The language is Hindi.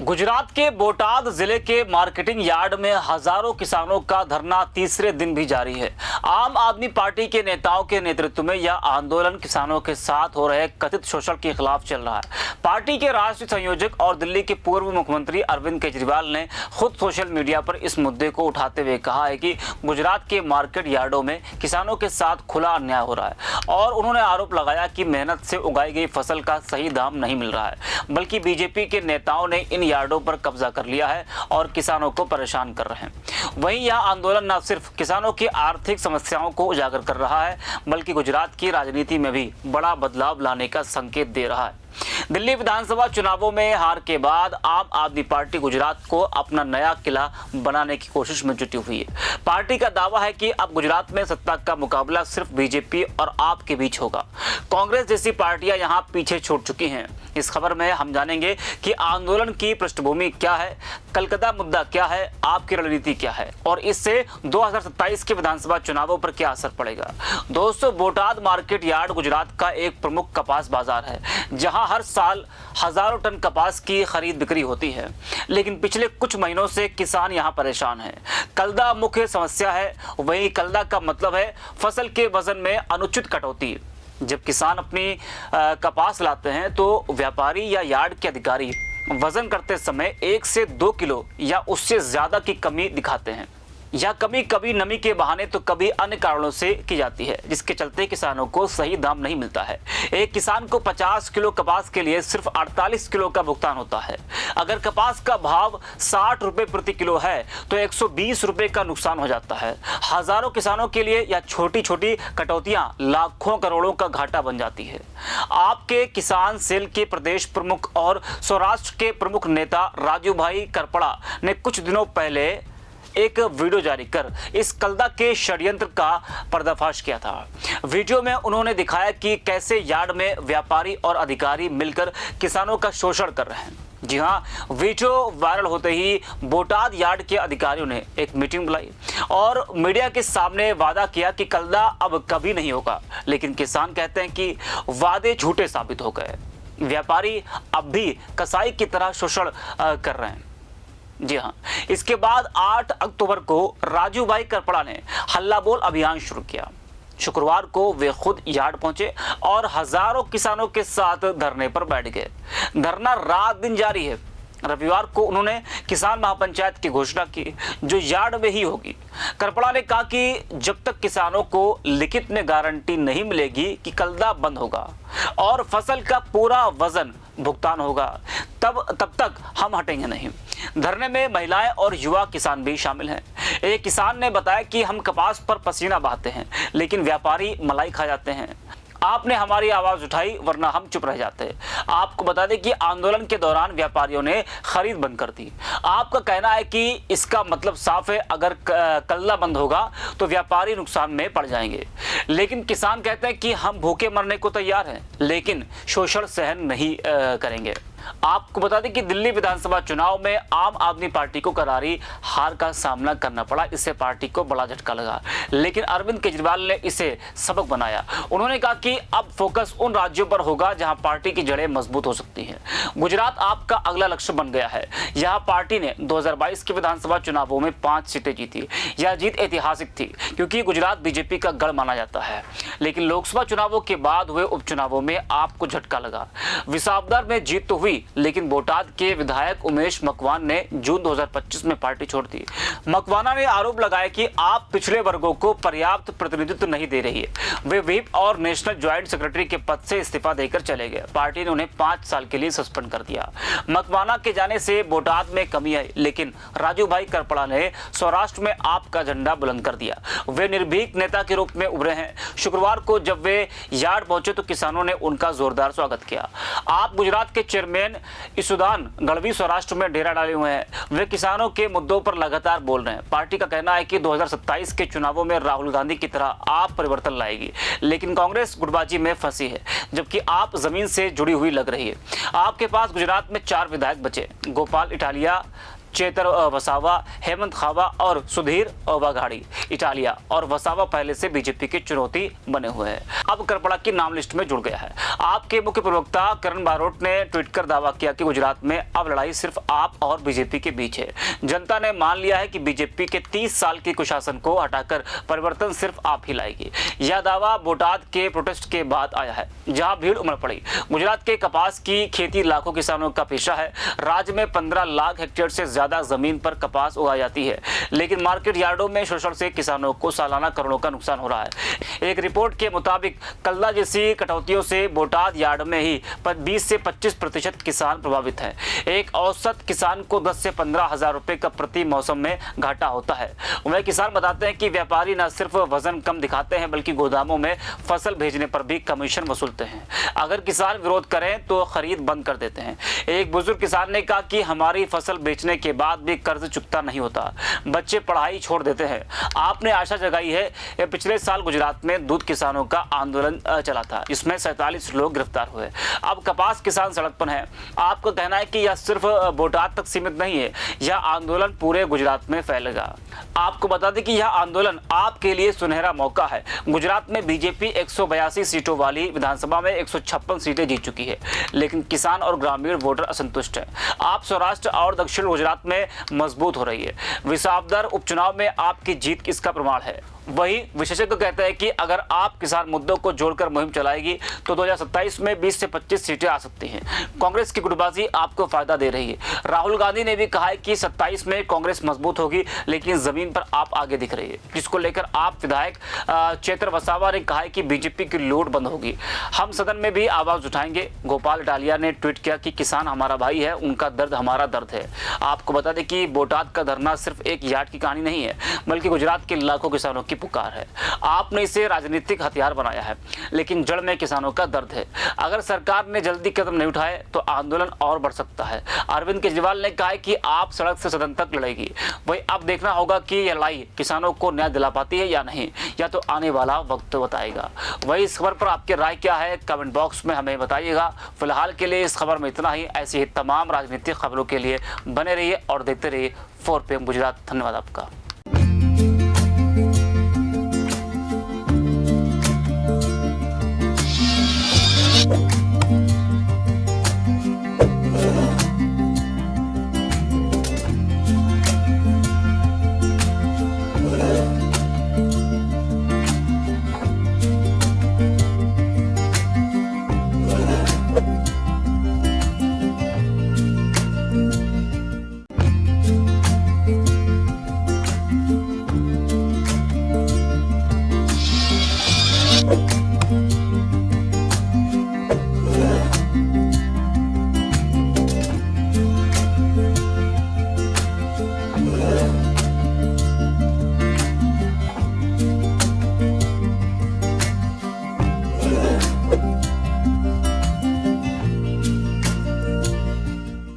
गुजरात के बोटाद जिले के मार्केटिंग यार्ड में हजारों किसानों का धरना तीसरे दिन भी जारी है। आम आदमी पार्टी के नेताओं के नेतृत्व में यह आंदोलन किसानों के साथ हो रहे कथित शोषण के खिलाफ चल रहा है। पार्टी के राष्ट्रीय संयोजक और दिल्ली के पूर्व मुख्यमंत्री अरविंद केजरीवाल ने खुद सोशल मीडिया पर इस मुद्दे को उठाते हुए कहा है कि गुजरात के मार्केट यार्डों में किसानों के साथ खुला अन्याय हो रहा है और उन्होंने आरोप लगाया कि मेहनत से उगाई गई फसल का सही दाम नहीं मिल रहा है, बल्कि बीजेपी के नेताओं ने इन यार्डों पर कब्जा कर लिया है और किसानों को परेशान कर रहे हैं। वहीं यह आंदोलन न सिर्फ किसानों की आर्थिक समस्याओं को उजागर कर रहा है, बल्कि गुजरात की राजनीति में भी बड़ा बदलाव लाने का संकेत दे रहा है। दिल्ली विधानसभा चुनावों में हार के बाद आम आदमी पार्टी गुजरात को अपना नया किला बनाने की कोशिश में जुटी हुई है। पार्टी का दावा है कि अब गुजरात में सत्ता का मुकाबला सिर्फ बीजेपी और आप के बीच होगा। कांग्रेस जैसी पार्टियां यहां पीछे छूट चुकी हैं। इस खबर में हम जानेंगे कि आंदोलन की पृष्ठभूमि क्या है, कलकत्ता मुद्दा क्या है, आपकी रणनीति क्या है और इससे 2027 के विधानसभा चुनावों पर क्या असर पड़ेगा। दोस्तों, बोटाद मार्केट यार्ड गुजरात का एक प्रमुख कपास बाजार है, जहां हर साल हजारों टन कपास की खरीद बिक्री होती है। लेकिन पिछले कुछ महीनों से किसान यहां परेशान हैं। कलदा मुख्य समस्या है। वहीं कलदा का मतलब है फसल के वजन में अनुचित कटौती। जब किसान अपनी कपास लाते हैं तो व्यापारी या यार्ड के अधिकारी वजन करते समय 1 से 2 किलो या उससे ज्यादा की कमी दिखाते हैं। यह कमी कभी नमी के बहाने तो कभी अन्य कारणों से की जाती है, जिसके चलते किसानों को सही दाम नहीं मिलता है। एक किसान को 50 किलो कपास के लिए सिर्फ 48 किलो का भुगतान होता है। अगर कपास का भाव 60 रुपए प्रति किलो है तो 120 रुपए का नुकसान हो जाता है। हजारों किसानों के लिए यह छोटी छोटी कटौतियां लाखों करोड़ों का घाटा बन जाती है। आपके किसान सेल के प्रदेश प्रमुख और सौराष्ट्र के प्रमुख नेता राजू भाई करपड़ा ने कुछ दिनों पहले एक वीडियो जारी कर इस कलदा के षड्यंत्र का पर्दाफाश किया था। वीडियो में उन्होंने दिखाया कि कैसे यार्ड में व्यापारी और अधिकारी मिलकर किसानों का शोषण कर रहे हैं। जी हाँ, वीडियो वायरल होते ही बोटाद यार्ड के अधिकारियों ने एक मीटिंग बुलाई और मीडिया के सामने वादा किया कि कलदा अब कभी नहीं होगा। लेकिन किसान कहते हैं कि वादे झूठे साबित हो गए। व्यापारी अब भी कसाई की तरह शोषण कर रहे हैं। जी हाँ, इसके बाद 8 अक्टूबर को राजू भाई करपड़ा ने हल्ला बोल अभियान शुरू किया। शुक्रवार को वे खुद यार्ड पहुंचे और हजारों किसानों के साथ धरने पर बैठ गए। धरना रात दिन जारी है। रविवार को उन्होंने किसान महापंचायत की घोषणा की, जो यार्ड में ही होगी। करपड़ा ने कहा कि जब तक किसानों को लिखित में गारंटी नहीं मिलेगी कि कलदा बंद होगा और फसल का पूरा वजन भुगतान होगा, तब तक हम हटेंगे नहीं। धरने में महिलाएं और युवा किसान भी शामिल हैं। एक किसान ने बताया कि हम कपास पर पसीना बहाते हैं, लेकिन व्यापारी मलाई खा जाते हैं। आपने हमारी आवाज उठाई, वरना हम चुप रह जाते। आपको बता दें कि आंदोलन के दौरान व्यापारियों ने खरीद बंद कर दी। आपका कहना है कि इसका मतलब साफ है, अगर कलदा बंद होगा तो व्यापारी नुकसान में पड़ जाएंगे। लेकिन किसान कहते हैं कि हम भूखे मरने को तैयार हैं, लेकिन शोषण सहन नहीं करेंगे। आपको बता दें कि दिल्ली विधानसभा चुनाव में आम आदमी पार्टी को करारी हार का सामना करना पड़ा। इससे पार्टी को बड़ा झटका लगा, लेकिन अरविंद केजरीवाल ने इसे सबक बनाया। उन्होंने कहा कि अब फोकस उन राज्यों पर होगा जहां पार्टी की जड़ें मजबूत हो सकती हैं। गुजरात आपका अगला लक्ष्य बन गया है। यहां पार्टी ने 2022 के विधानसभा चुनावों में 5 सीटें जीती। यह जीत ऐतिहासिक थी, क्योंकि गुजरात बीजेपी का गढ़ माना जाता है। लेकिन लोकसभा चुनावों के बाद हुए उपचुनावों में आपको झटका लगा। विसावदर में जीत तो हुई, लेकिन बोटाद के विधायक उमेश मकवान ने जून 2025 में पार्टी छोड़ दी। मकवाना ने आरोप लगाया कि आप पिछड़े वर्गों को पर्याप्त प्रतिनिधित्व नहीं दे रही है। वे व्हिप और नेशनल ज्वाइंट सेक्रेटरी के पद से इस्तीफा देकर चले गए। पार्टी ने उन्हें 5 साल के लिए सस्पेंड कर दिया। मकवाना के जाने से बोटाद में कमी आई, लेकिन राजू भाई करपड़ा ने सौराष्ट्र में आपका झंडा बुलंद कर दिया। वे निर्भीक नेता के रूप में उभरे हैं। शुक्रवार को जब वे यार्ड पहुंचे तो किसानों ने उनका जोरदार स्वागत किया। आप गुजरात के चेयरमैन इसुदान गढ़वी सौराष्ट्र में डेरा डाले हुए हैं। वे किसानों के मुद्दों पर लगातार बोल रहे हैं। पार्टी का कहना है कि 2027 के चुनावों में राहुल गांधी की तरह आप परिवर्तन लाएगी, लेकिन कांग्रेस गुटबाजी में फंसी है, जबकि आप जमीन से जुड़ी हुई लग रही है। आपके पास गुजरात में 4 विधायक बचे। गोपाल इटालिया चेतर वसावा, हेमंत खावा और सुधीर वाघाड़ी इटालिया और वसावा पहले से बीजेपी की चुनौती बने हुए हैं। अब करपड़ा की नाम लिस्ट में जुड़ गया है। आपके मुख्य प्रवक्ता करण बारोट ने ट्वीट कर दावा किया कि गुजरात में अब लड़ाई सिर्फ आप और बीजेपी के बीच है। जनता ने मान लिया है कि बीजेपी के 30 साल के कुशासन को हटाकर परिवर्तन सिर्फ आप ही लाएगी। यह दावा बोटाद के प्रोटेस्ट के बाद आया है, जहां भीड़ उमड़ पड़ी। गुजरात के कपास की खेती लाखों किसानों का पेशा है। राज्य में 15 लाख हेक्टेयर से ज्यादा जमीन पर कपास उगाई जाती है, लेकिन मार्केट यार्डों में शोषण से किसानों को सालाना करोड़ों का नुकसान हो रहा है। एक रिपोर्ट के मुताबिक कल्ला जैसी कटौतियों से बोटाद यार्ड में ही 20 से 25% किसान प्रभावित हैं। एक औसत किसान को 10 से 15 हजार रुपए का प्रति मौसम में घाटा होता है। वह किसान बताते हैं कि व्यापारी न सिर्फ वजन कम दिखाते हैं, बल्कि गोदामों में फसल भेजने पर भी कमीशन वसूलते हैं। अगर किसान विरोध करें तो खरीद बंद कर देते हैं। एक बुजुर्ग किसान ने कहा कि हमारी फसल बेचने के बाद भी कर्ज चुकता नहीं होता, बच्चे पढ़ाई छोड़ देते हैं। आपने आशा जगाई है। पिछले साल गुजरात में दूध किसानों का आंदोलन चला था, जिसमें 47 लोग गिरफ्तार हुए। अब कपास किसान सड़क पर हैं। आपका कहना है कि यह सिर्फ बोटाद तक सीमित नहीं है, यह आंदोलन पूरे गुजरात में फैलेगा। आपको बता दें कि यह आंदोलन आपके लिए सुनहरा मौका है। गुजरात में बीजेपी 182 सीटों वाली विधानसभा में 156 सीटें जीत चुकी है, लेकिन किसान और ग्रामीण वोटर असंतुष्ट हैं। आप सौराष्ट्र और दक्षिण गुजरात में मजबूत हो रही है। विसावदर उपचुनाव में आपकी जीत इसका प्रमाण है। वही विशेषज्ञ कहते हैं कि अगर आप किसान मुद्दों को जोड़कर मुहिम चलाएगी तो 2027 में 20 से 25 सीटें आ सकती हैं। कांग्रेस की गुटबाजी आपको फायदा दे रही है। राहुल गांधी ने भी कहा है कि 27 में कांग्रेस मजबूत होगी, लेकिन जमीन पर आप आगे दिख रही है, जिसको लेकर आप विधायक चेतर वसावा ने कहा है कि बीजेपी की लूट बंद होगी। हम सदन में भी आवाज उठाएंगे। गोपाल इटालिया ने ट्वीट किया कि किसान हमारा भाई है, उनका दर्द हमारा दर्द है। आपको बता दें कि बोटाद का धरना सिर्फ एक यार्ड की कहानी नहीं है, बल्कि गुजरात के लाखों किसानों की पुकार है। आपने इसे राजनीतिक हथियार बनाया है, लेकिन जड़ में किसानों का दर्द है। अगर सरकार ने जल्दी कदम नहीं उठाए तो आंदोलन और बढ़ सकता है। अरविंद केजरीवाल ने कहा है कि आप सड़क से सदन तक लड़ेगी। वही अब देखना होगा कि यह लड़ाई किसानों को न्याय दिला पाती है या नहीं, या तो आने वाला वक्त बताएगा। वही इस खबर पर आपकी राय क्या है, कमेंट बॉक्स में हमें बताइएगा। फिलहाल के लिए इस खबर में इतना ही। ऐसी ही तमाम राजनीतिक खबरों के लिए बने रहिए और देखते रहिए 4PM गुजरात। धन्यवाद आपका।